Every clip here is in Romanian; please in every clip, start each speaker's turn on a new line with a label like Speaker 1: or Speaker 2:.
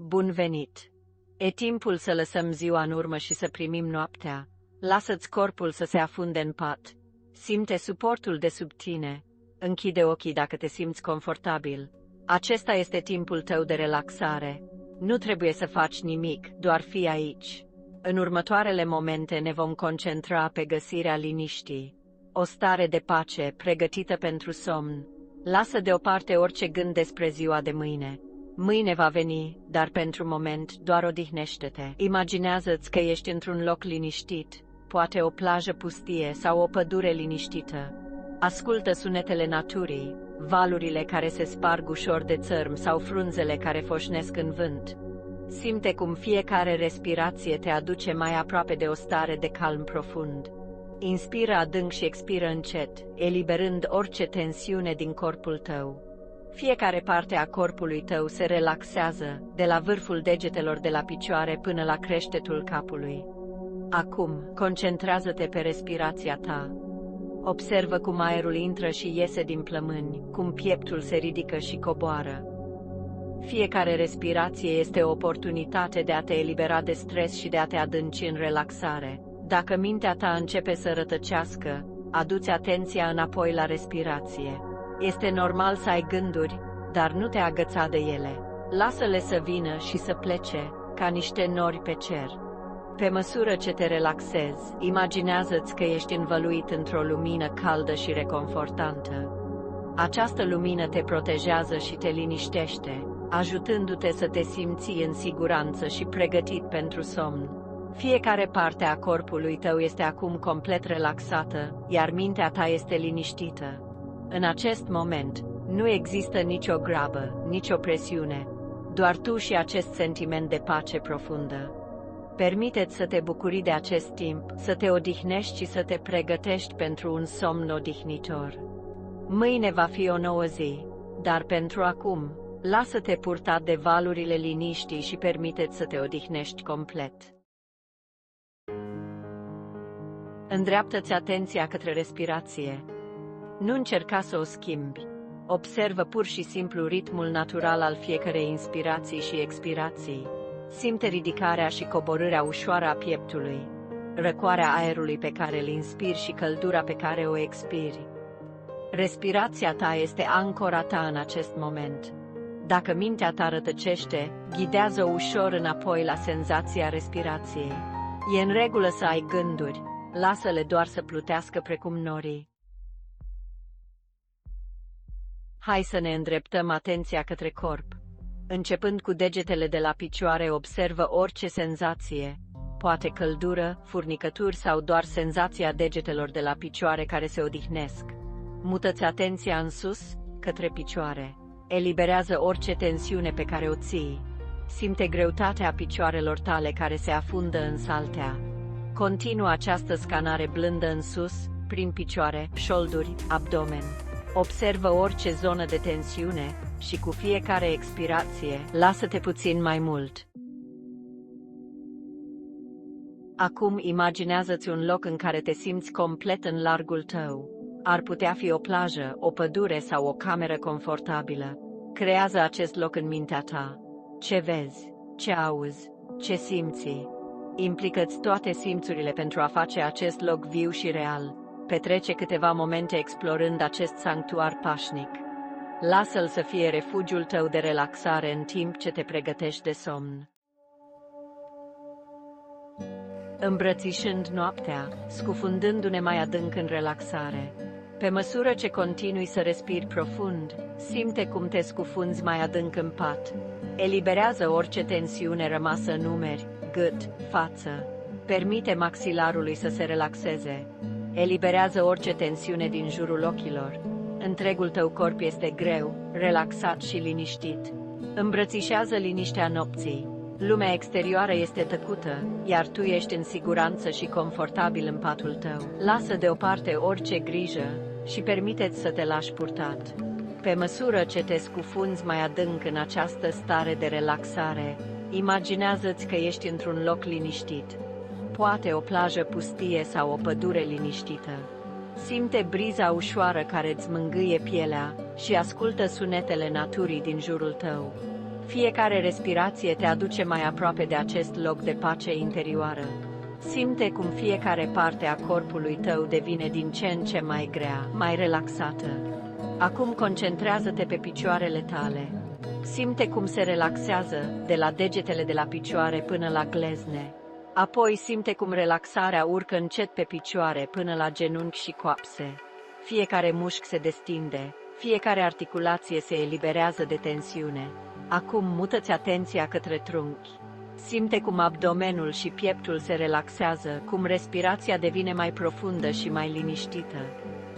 Speaker 1: bun venit! E timpul să lăsăm ziua în urmă și să primim noaptea. Lasă-ți corpul să se afunde în pat. Simte suportul de sub tine. Închide ochii dacă te simți confortabil. Acesta este timpul tău de relaxare. Nu trebuie să faci nimic, doar fii aici. În următoarele momente ne vom concentra pe găsirea liniștii. O stare de pace, pregătită pentru somn. Lasă deoparte orice gând despre ziua de mâine. Mâine va veni, dar pentru moment doar odihnește-te. Imaginează-ți că ești într-un loc liniștit, poate o plajă pustie sau o pădure liniștită. Ascultă sunetele naturii, valurile care se sparg ușor de țărm sau frunzele care foșnesc în vânt. Simte cum fiecare respirație te aduce mai aproape de o stare de calm profund. Inspiră adânc și expiră încet, eliberând orice tensiune din corpul tău. Fiecare parte a corpului tău se relaxează, de la vârful degetelor de la picioare până la creștetul capului. Acum, concentrează-te pe respirația ta. Observă cum aerul intră și iese din plămâni, cum pieptul se ridică și coboară. Fiecare respirație este o oportunitate de a te elibera de stres și de a te adânci în relaxare. Dacă mintea ta începe să rătăcească, adu-ți atenția înapoi la respirație. Este normal să ai gânduri, dar nu te agăța de ele. Lasă-le să vină și să plece, ca niște nori pe cer. Pe măsură ce te relaxezi, imaginează-ți că ești învăluit într-o lumină caldă și reconfortantă. Această lumină te protejează și te liniștește, ajutându-te să te simți în siguranță și pregătit pentru somn. Fiecare parte a corpului tău este acum complet relaxată, iar mintea ta este liniștită. În acest moment, nu există nicio grabă, nicio presiune, doar tu și acest sentiment de pace profundă. Permite-ți să te bucuri de acest timp, să te odihnești și să te pregătești pentru un somn odihnitor. Mâine va fi o nouă zi, dar pentru acum, lasă-te purta de valurile liniștii și permite-ți să te odihnești complet. Îndreaptă-ți atenția către respirație. Nu încerca să o schimbi. Observă pur și simplu ritmul natural al fiecărei inspirații și expirații. Simte ridicarea și coborârea ușoară a pieptului, răcoarea aerului pe care îl inspiri și căldura pe care o expiri. Respirația ta este ancora ta în acest moment. Dacă mintea ta rătăcește, ghidează-o ușor înapoi la senzația respirației. E în regulă să ai gânduri, lasă-le doar să plutească precum norii. Hai să ne îndreptăm atenția către corp. Începând cu degetele de la picioare, observă orice senzație, poate căldură, furnicături sau doar senzația degetelor de la picioare care se odihnesc. Mută-ți atenția în sus, către picioare. Eliberează orice tensiune pe care o ții. Simte greutatea picioarelor tale care se afundă în saltea. Continuă această scanare blândă în sus, prin picioare, șolduri, abdomen. Observă orice zonă de tensiune și cu fiecare expirație, lasă-te puțin mai mult. Acum imaginează-ți un loc în care te simți complet în largul tău. Ar putea fi o plajă, o pădure sau o cameră confortabilă. Creează acest loc în mintea ta. Ce vezi? Ce auzi? Ce simți? Implică-ți toate simțurile pentru a face acest loc viu și real. Petrece câteva momente explorând acest sanctuar pașnic. Lasă-l să fie refugiul tău de relaxare în timp ce te pregătești de somn. Îmbrățișând noaptea, scufundându-ne mai adânc în relaxare. Pe măsură ce continui să respiri profund, simte cum te scufunzi mai adânc în pat. Eliberează orice tensiune rămasă în umeri, gât, față. Permite maxilarului să se relaxeze. Eliberează orice tensiune din jurul ochilor. Întregul tău corp este greu, relaxat și liniștit. Îmbrățișează liniștea nopții. Lumea exterioară este tăcută, iar tu ești în siguranță și confortabil în patul tău. Lasă deoparte orice grijă și permite-ți să te lași purtat. Pe măsură ce te scufunzi mai adânc în această stare de relaxare, imaginează-ți că ești într-un loc liniștit. Poate o plajă pustie sau o pădure liniștită. Simte briza ușoară care îți mângâie pielea și ascultă sunetele naturii din jurul tău. Fiecare respirație te aduce mai aproape de acest loc de pace interioară. Simte cum fiecare parte a corpului tău devine din ce în ce mai grea, mai relaxată. Acum concentrează-te pe picioarele tale. Simte cum se relaxează, de la degetele de la picioare până la glezne. Apoi simte cum relaxarea urcă încet pe picioare până la genunchi și coapse. Fiecare mușchi se destinde, fiecare articulație se eliberează de tensiune. Acum mută-ți atenția către trunchi. Simte cum abdomenul și pieptul se relaxează, cum respirația devine mai profundă și mai liniștită.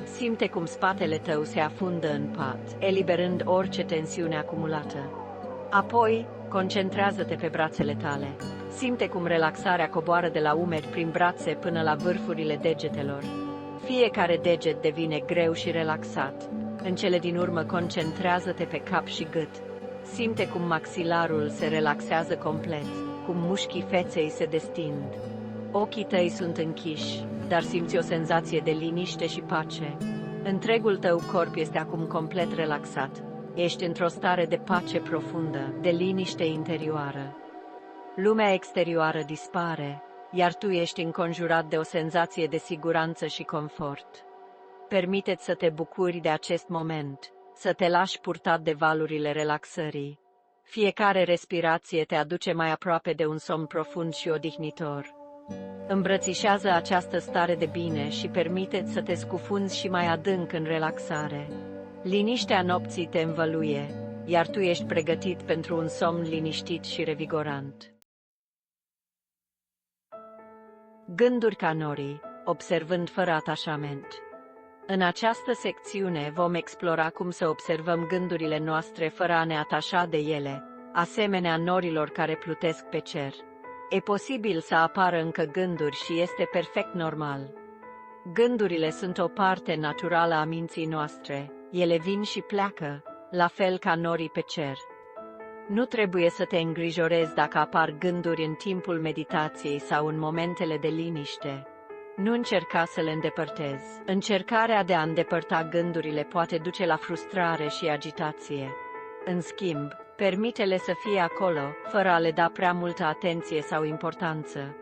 Speaker 1: Simte cum spatele tău se afundă în pat, eliberând orice tensiune acumulată. Apoi, concentrează-te pe brațele tale. Simte cum relaxarea coboară de la umeri prin brațe până la vârfurile degetelor. Fiecare deget devine greu și relaxat. În cele din urmă, concentrează-te pe cap și gât. Simte cum maxilarul se relaxează complet, cum mușchii feței se destind. Ochii tăi sunt închiși, dar simți o senzație de liniște și pace. Întregul tău corp este acum complet relaxat. Ești într-o stare de pace profundă, de liniște interioară. Lumea exterioară dispare, iar tu ești înconjurat de o senzație de siguranță și confort. Permite-ți să te bucuri de acest moment, să te lași purtat de valurile relaxării. Fiecare respirație te aduce mai aproape de un somn profund și odihnitor. Îmbrățișează această stare de bine și permite-ți să te scufunzi și mai adânc în relaxare. Liniștea nopții te învăluie, iar tu ești pregătit pentru un somn liniștit și revigorant. Gânduri ca norii, observând fără atașament. În această secțiune vom explora cum să observăm gândurile noastre fără a ne atașa de ele, asemenea norilor care plutesc pe cer. E posibil să apară încă gânduri și este perfect normal. Gândurile sunt o parte naturală a minții noastre, ele vin și pleacă, la fel ca norii pe cer. Nu trebuie să te îngrijorezi dacă apar gânduri în timpul meditației sau în momentele de liniște. Nu încerca să le îndepărtezi. Încercarea de a îndepărta gândurile poate duce la frustrare și agitație. În schimb, permite-le să fie acolo, fără a le da prea multă atenție sau importanță.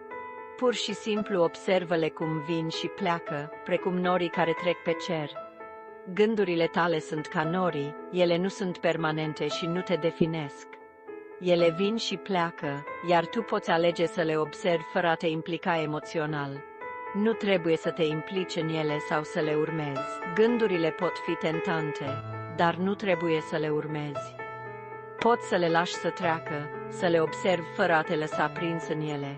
Speaker 1: Pur și simplu observă-le cum vin și pleacă, precum norii care trec pe cer. Gândurile tale sunt ca norii, ele nu sunt permanente și nu te definesc. Ele vin și pleacă, iar tu poți alege să le observi fără a te implica emoțional. Nu trebuie să te implici în ele sau să le urmezi. Gândurile pot fi tentante, dar nu trebuie să le urmezi. Poți să le lași să treacă, să le observi fără a te lăsa prins în ele.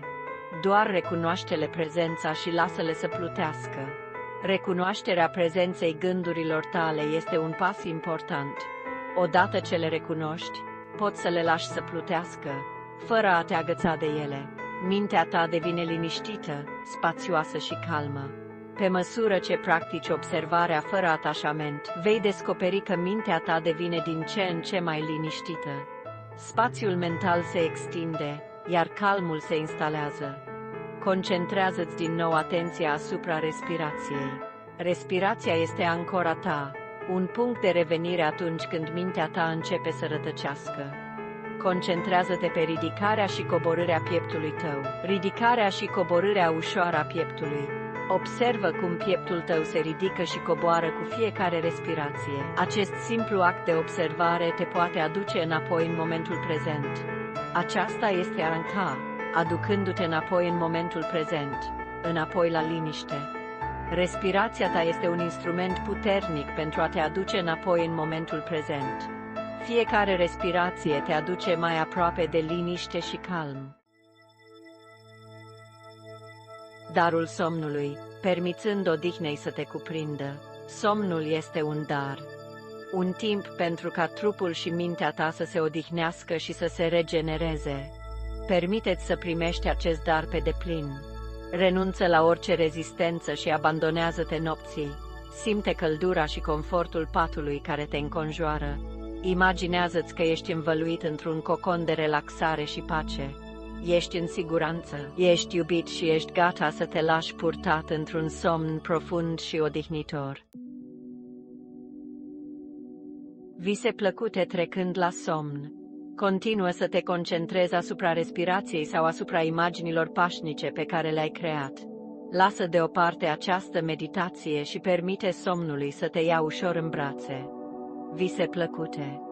Speaker 1: Doar recunoaște-le prezența și lasă-le să plutească. Recunoașterea prezenței gândurilor tale este un pas important. Odată ce le recunoști, poți să le lași să plutească, fără a te agăța de ele. Mintea ta devine liniștită, spațioasă și calmă. Pe măsură ce practici observarea fără atașament, vei descoperi că mintea ta devine din ce în ce mai liniștită. Spațiul mental se extinde, iar calmul se instalează. Concentrează-ți din nou atenția asupra respirației. Respirația este ancora ta, un punct de revenire atunci când mintea ta începe să rătăcească. Concentrează-te pe ridicarea și coborârea pieptului tău. Ridicarea și coborârea ușoară a pieptului. Observă cum pieptul tău se ridică și coboară cu fiecare respirație. Acest simplu act de observare te poate aduce înapoi în momentul prezent. Aceasta este anca, aducându-te înapoi în momentul prezent, înapoi la liniște. Respirația ta este un instrument puternic pentru a te aduce înapoi în momentul prezent. Fiecare respirație te aduce mai aproape de liniște și calm. Darul somnului, permițând odihnei să te cuprindă. Somnul este un dar. Un timp pentru ca trupul și mintea ta să se odihnească și să se regenereze. Permite-ți să primești acest dar pe deplin. Renunță la orice rezistență și abandonează-te nopții. Simte căldura și confortul patului care te înconjoară. Imaginează-ți că ești învăluit într-un cocon de relaxare și pace. Ești în siguranță, ești iubit și ești gata să te lași purtat într-un somn profund și odihnitor. Vise plăcute trecând la somn. Continuă să te concentrezi asupra respirației sau asupra imaginilor pașnice pe care le-ai creat. Lasă deoparte această meditație și permite somnului să te ia ușor în brațe. Vise plăcute!